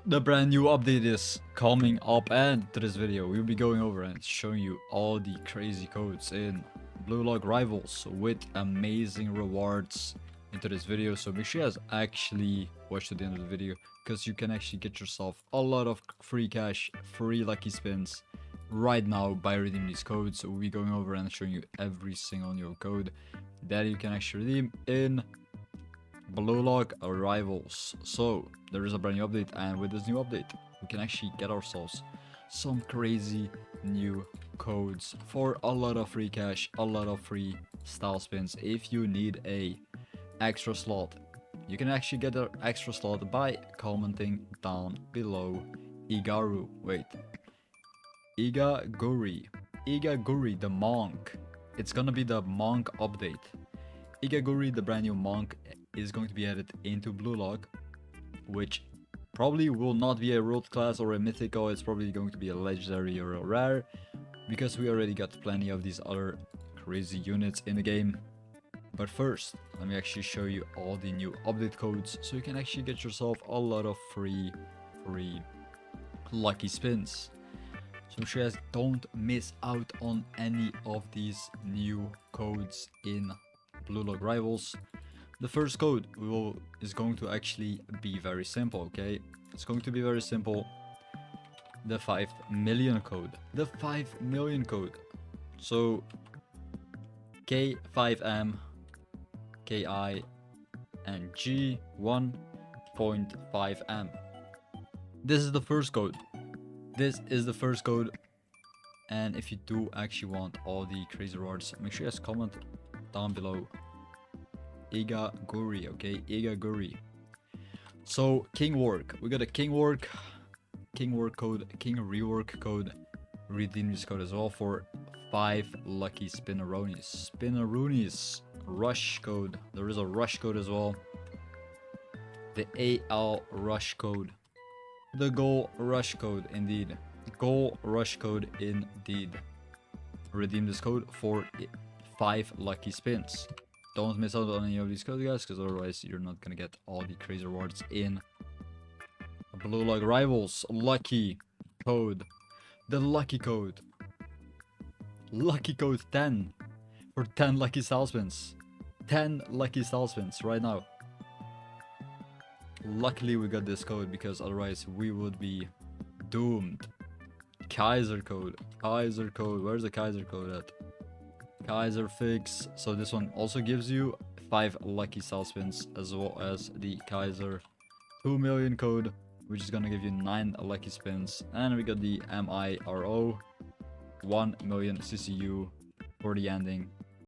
The brand new update is coming up, and to this video we'll be going over and showing you all the crazy codes in Blue Log Rivals with amazing rewards into this video. So make sure you guys actually watch to the end of the video, because you can actually get yourself a lot of free cash, free lucky spins right now by redeeming these codes. So we'll be going over and showing you every single new code that you can actually redeem in Blue Log Rivals. So there is a brand new update, and with this new update we can actually get ourselves some crazy new codes for a lot of free cash, a lot of free style spins. If you need a extra slot, you can actually get an extra slot by commenting down below IGAGURI the monk. It's gonna be the monk update. IGAGURI, the brand new monk, is going to be added into Blue Log, which probably will not be a world class or a mythical. It's probably going to be a legendary or a rare, because we already got plenty of these other crazy units in the game. But first, let me actually show you all the new update codes, so you can actually get yourself a lot of free lucky spins. So make sure you guys don't miss out on any of these new codes in Blue Log Rivals. The first code is going to actually be very simple, okay? It's going to be very simple. The 5 million code. The 5 million code. So K5M, KI, and G1.5M. This is the first code. This is the first code. And if you do actually want all the crazy rewards, make sure you guys comment down below IGAGURI, okay? IGAGURI. So king work, we got a king work code, king rework code. Redeem this code as well for 5 lucky spinneroonies. Rush code, there is a rush code as well. The AL rush code, the goal rush code, indeed. Goal rush code, indeed. Redeem this code for 5 lucky spins. Don't miss out on any of these codes, guys, because otherwise you're not gonna get all the crazy rewards in Blue Log Rivals. Lucky code, the lucky code 10 for 10 lucky style spins. 10 lucky style spins right now. Luckily we got this code, because otherwise we would be doomed. Kaiser code, where's the Kaiser code at? Kaiser fix. So this one also gives you 5 lucky style spins, as well as the Kaiser 2 million code, which is gonna give you 9 lucky spins. And we got the MIRO 1 million CCU for the ending